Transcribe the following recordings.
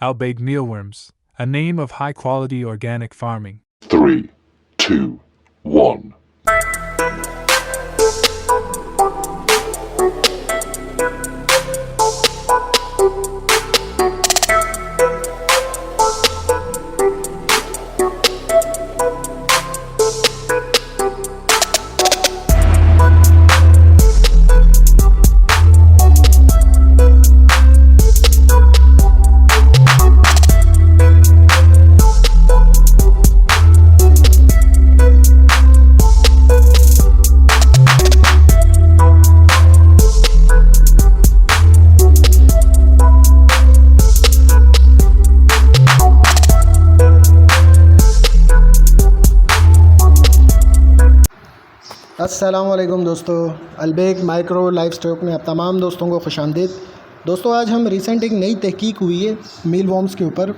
Albeg mealworms, a name of high-quality organic farming. 3, 2, 1. अस्सलामुअलैकुम दोस्तों, Al Baik micro life stock में आप तमाम दोस्तों को खुशामदीद। दोस्तों, आज हम रिसेंट एक नई तहकीक हुई है मील वॉर्म्स के ऊपर,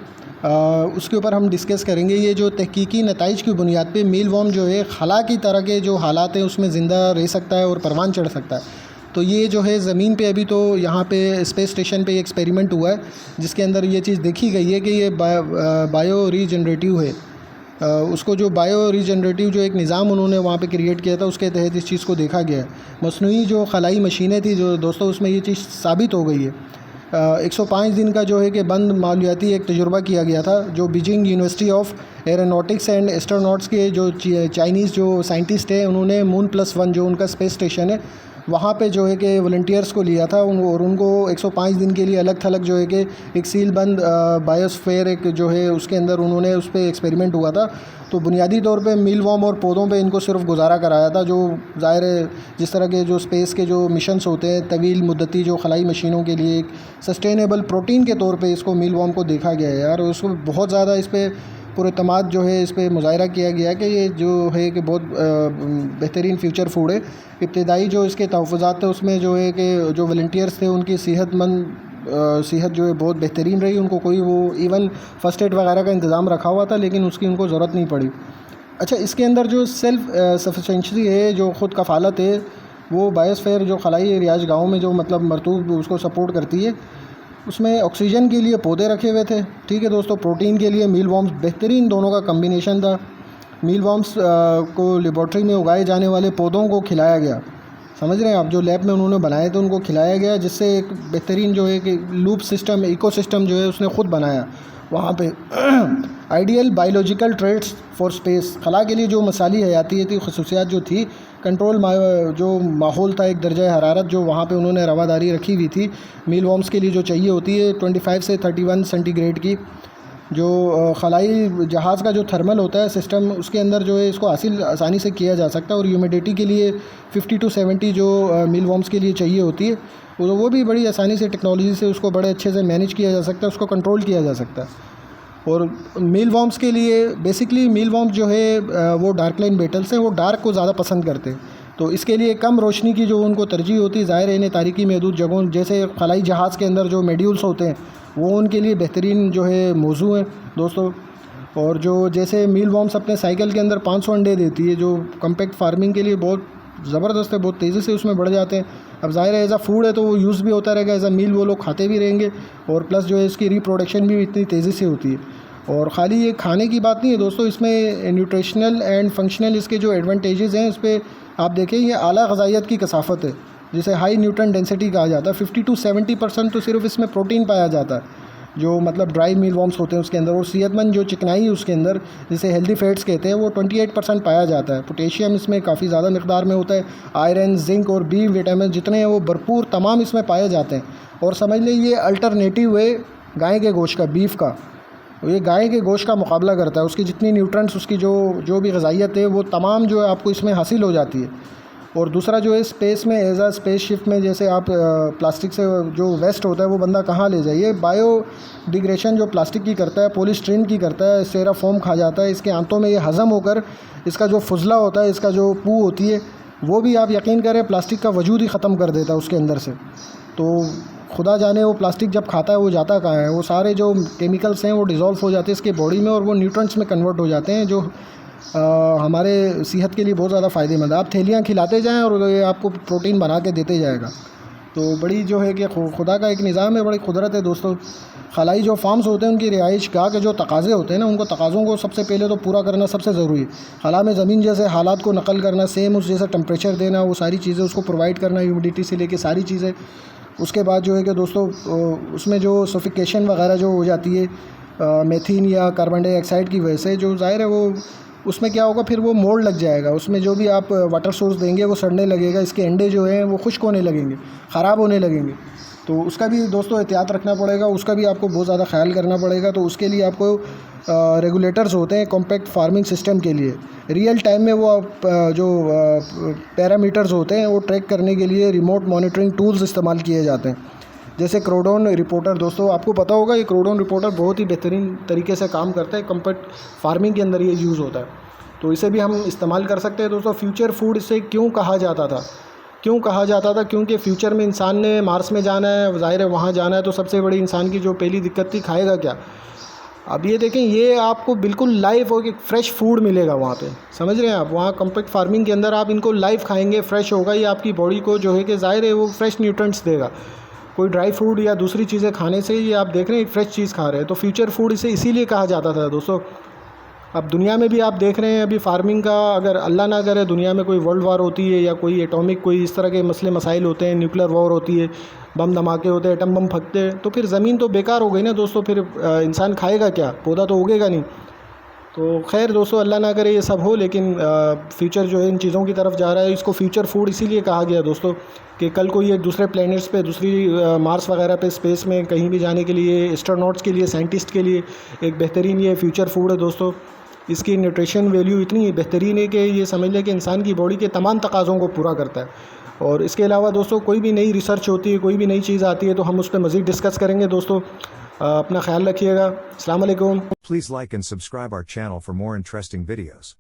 उसके ऊपर हम डिस्कस करेंगे। ये जो तहकीकी नताइज की बुनियाद पे मील वॉर्म जो है खला की तरह के जो हालात हैं उसमें ज़िंदा रह सकता है और परवान चढ़ सकता है। तो ये जो है ज़मीन पे अभी तो यहाँ पे स्पेस स्टेशन पे एक्सपेरिमेंट हुआ है जिसके अंदर ये चीज़ देखी गई है कि ये बायो रीजनरेटिव है। उसको जो बायो रीजनरेटिव जो एक निज़ाम उन्होंने वहाँ पे क्रिएट किया था उसके तहत इस चीज़ को देखा गया है। मसनूई जो खलाई मशीनें थी जो दोस्तों उसमें ये चीज़ साबित हो गई है। 105 दिन का जो है कि बंद मालूयाती एक तजुर्बा किया गया था जो Beijing university of aeronautics and astronauts के जो चाइनीज़ जो साइंटिस्ट है उन्होंने मून+1 जो उनका स्पेस स्टेशन है वहाँ पे जो है कि वॉलंटियर्स को लिया था और उनको 105 दिन के लिए अलग थलग जो है कि एक सील बंद बायोस्फीयर एक जो है उसके अंदर उन्होंने उस पर एक्सपेरिमेंट हुआ था। तो बुनियादी तौर पे मील वॉर्म और पौधों पे इनको सिर्फ गुजारा कराया था। जो ज़ाहिर है जिस तरह के जो स्पेस के जो मिशंस होते हैं तवील मुद्दती जो खलाई मशीनों के लिए एक सस्टेनेबल प्रोटीन के तौर पर इसको मील वॉर्म को देखा गया है यार। उसको बहुत ज़्यादा इस पर पुरतमाद जो है इस पर मुज़ाहिरा किया गया है कि ये जो है कि बहुत बेहतरीन फ्यूचर फूड है। इब्तदाई जो इसके तहफ़्फ़ुज़ात थे उसमें जो है कि जो वॉलंटियर्स थे उनकी सेहत जो है बहुत बेहतरीन रही। उनको कोई वो इवन फ़र्स्ट एड वगैरह का इंतज़ाम रखा हुआ था लेकिन उसकी उनको ज़रूरत नहीं पड़ी। अच्छा, इसके अंदर जो सेल्फ़ सफिशेंसी है जो ख़ुद कफ़ालत है वो बायोस्फीयर जो खलाई रिहाइश गाँव में जो मतलब मरतूब उसको सपोर्ट करती है। उसमें ऑक्सीजन के लिए पौधे रखे हुए थे, ठीक है दोस्तों। प्रोटीन के लिए मील वॉर्म्स, बेहतरीन दोनों का कम्बिनेशन था। मील वॉर्म्स को लेबॉर्ट्री में उगाए जाने वाले पौधों को खिलाया गया, समझ रहे हैं आप, जो लैब में उन्होंने बनाए थे उनको खिलाया गया जिससे एक बेहतरीन जो है कि लूप सिस्टम इकोसिस्टम जो है उसने ख़ुद बनाया वहाँ पे। Ideal biological traits for space, खला के लिए जो मसाली हयातियाती खसूसियात जो थी, कंट्रोल जो माहौल था, एक दर्जा हरारत जो वहाँ पे उन्होंने रवादारी रखी हुई थी मील वॉर्म्स के लिए जो चाहिए होती है 25 से 31 सेंटीग्रेड की। जो खलाई जहाज़ का जो थर्मल होता है सिस्टम उसके अंदर जो है इसको हासिल आसानी से किया जा सकता है। और ह्यूमिडिटी के लिए 50 to 70 जो मील वॉर्म्स के लिए चाहिए होती है वो भी बड़ी आसानी से टेक्नोलॉजी से उसको बड़े अच्छे से मैनेज किया जा सकता है, उसको कंट्रोल किया जा सकता है। और मील वॉर्म्स के लिए बेसिकली मील वॉर्म्स जो है वो डार्क लाइन बेटल्स हैं, वो डार्क को ज़्यादा पसंद करते हैं। तो इसके लिए कम रोशनी की जो उनको तरजीह होती है, ज़ाहिर है इन्हें तारीकी महदूद जगहों जैसे खलाई जहाज़ के अंदर जो मॉड्यूल्स होते हैं वो उनके लिए बेहतरीन जो है मौजू है दोस्तों। और जो जैसे मील वॉर्म्स अपने साइकिल के अंदर 500 अंडे देती है जो कम्पैक्ट फार्मिंग के लिए बहुत ज़बरदस्त है, बहुत तेज़ी से उसमें बढ़ जाते हैं। अब ज़ाहिर है एज़ अ फूड है तो वो यूज़ भी होता रहेगा, एज़ अ मील वो लोग खाते भी रहेंगे और प्लस जो है इसकी रिप्रोडक्शन भी इतनी तेज़ी से होती है। और ख़ाली ये खाने की बात नहीं है दोस्तों, इसमें न्यूट्रिशनल एंड फंक्शनल इसके जो एडवांटेजेस हैं इस पर आप देखें, ये आला ग़ज़ाइयत की कसाफ़त है जिसे हाई न्यूट्रन डेंसिटी कहा जाता है। 50 to 70% तो सिर्फ इसमें प्रोटीन पाया जाता है जो मतलब ड्राई मील वॉर्म्स होते हैं उसके अंदर। और सेहतमंद जो चिकनाई है उसके अंदर जिसे हेल्दी फैट्स कहते हैं वो 28% पाया जाता है। पोटेशियम इसमें काफ़ी ज़्यादा मकदार में होता है। आयरन, जिंक और बी विटामिन जितने हैं वो भरपूर तमाम इसमें पाए जाते हैं। और समझ लें ये अल्टरनेटिव है गाय के गोश्त का, बीफ का। ये गाय के गोश्त का मुकाबला करता है, उसकी जितनी न्यूट्रेंट्स उसकी जो भी ग़ज़ाइयत है वो तमाम जो है आपको इसमें हासिल हो जाती है। और दूसरा जो है स्पेस में एज आ स्पेस शिप में जैसे आप प्लास्टिक से जो वेस्ट होता है वो बंदा कहाँ ले जाइए, बायो डिग्रेशन जो प्लास्टिक की करता है, पॉलीस्टीरीन की करता है, स्टेराफोम खा जाता है, इसके आंतों में ये हज़म होकर इसका जो फुजला होता है, इसका जो पू होती है वो भी आप यकीन करें प्लास्टिक का वजूद ही ख़त्म कर देता है उसके अंदर से। तो खुदा जाने वो प्लास्टिक जब खाता है वो जाता कहाँ है, वो सारे जो केमिकल्स हैं वो डिज़ोल्व हो जाते हैं इसके बॉडी में और वो न्यूट्रेंट्स में कन्वर्ट हो जाते हैं जो हमारे सेहत के लिए बहुत ज़्यादा फ़ायदेमंद है। आप थैलियाँ खिलाते जाएँ और ये आपको प्रोटीन बना के देते जाएगा। तो बड़ी जो है कि खुदा का एक निज़ाम है, बड़ी कुदरत है दोस्तों। खलाई जो फार्म्स होते हैं उनकी रिहाइश गाह के जो तकाज़े होते हैं ना, उनको तकाज़ों को सबसे पहले तो पूरा करना सबसे ज़रूरी है। खला में ज़मीन जैसे हालात को नकल करना, सेम उस जैसा टेम्परेचर देना, वो सारी चीज़ें उसको प्रोवाइड करना, ह्यूमिडिटी से लेके सारी चीज़ें। उसके बाद जो है कि दोस्तों उसमें जो सफिकेशन वगैरह जो हो जाती है मेथीन या कार्बन डाइऑक्साइड की वजह से, जो ज़ाहिर है वो उसमें क्या होगा, फिर वो मोल्ड लग जाएगा। उसमें जो भी आप वाटर सोर्स देंगे वो सड़ने लगेगा, इसके अंडे जो हैं वो खुश्क होने लगेंगे, ख़राब होने लगेंगे। तो उसका भी दोस्तों एहतियात रखना पड़ेगा, उसका भी आपको बहुत ज़्यादा ख्याल करना पड़ेगा। तो उसके लिए आपको रेगुलेटर्स होते हैं कॉम्पैक्ट फार्मिंग सिस्टम के लिए। रियल टाइम में वो जो पैरामीटर्स होते हैं वो ट्रैक करने के लिए रिमोट मॉनिटरिंग टूल्स इस्तेमाल किए जाते हैं, जैसे क्रोडोन रिपोर्टर। दोस्तों आपको पता होगा ये क्रोडोन रिपोर्टर बहुत ही बेहतरीन तरीके से काम करता है, कॉम्पैक्ट फार्मिंग के अंदर ये यूज़ होता है, तो इसे भी हम इस्तेमाल कर सकते हैं दोस्तों। फ्यूचर फूड इसे क्यों कहा जाता था, क्योंकि फ्यूचर में इंसान ने मार्स में जाना है, ज़ाहिर है वहाँ जाना है, तो सबसे बड़ी इंसान की जो पहली दिक्कत थी, खाएगा क्या। अब ये देखें, ये आपको बिल्कुल लाइव हो कि फ्रेश फूड मिलेगा वहाँ पे, समझ रहे हैं आप। वहाँ कॉम्पैक्ट फार्मिंग के अंदर आप इनको लाइव खाएंगे, फ्रेश होगा, ये आपकी बॉडी को जो है कि ज़ाहिर है वो फ्रेश न्यूट्रिएंट्स देगा। कोई ड्राई फूड या दूसरी चीज़ें खाने से ये आप देख रहे हैं फ्रेश चीज़ खा रहे हैं। तो फ्यूचर फूड इसे इसीलिए कहा जाता था दोस्तों। अब दुनिया में भी आप देख रहे हैं अभी फार्मिंग का, अगर अल्लाह ना करे दुनिया में कोई वर्ल्ड वार होती है या कोई एटॉमिक कोई इस तरह के मसले मसाइल होते हैं, न्यूक्लियर वॉर होती है, बम धमाके होते हैं, एटम बम फटते हैं, तो फिर ज़मीन तो बेकार हो गई ना दोस्तों। फिर इंसान खाएगा क्या, पौधा तो उगेगा नहीं। तो खैर दोस्तों, अल्लाह ना करे ये सब हो, लेकिन फ्यूचर जो है इन चीज़ों की तरफ जा रहा है। इसको फ्यूचर फूड इसीलिए कहा गया दोस्तों कि कल को ये दूसरे प्लैनेट्स पे, दूसरी मार्स वगैरह पे, स्पेस में कहीं भी जाने के लिए, एस्ट्रोनॉट्स के लिए, साइंटिस्ट के लिए एक बेहतरीन ये फ्यूचर फूड है दोस्तों। इसकी न्यूट्रिशन वैल्यू इतनी बेहतरीन है कि ये समझ लें कि इंसान की बॉडी के तमाम तकाज़ों को पूरा करता है। और इसके अलावा दोस्तों कोई भी नई रिसर्च होती है, कोई भी नई चीज़ आती है, तो हम उस पर मज़ीद डिस्कस करेंगे दोस्तों। अपना ख्याल रखिएगा। अस्सलाम वालेकुम। Please like and subscribe our channel for more interesting videos.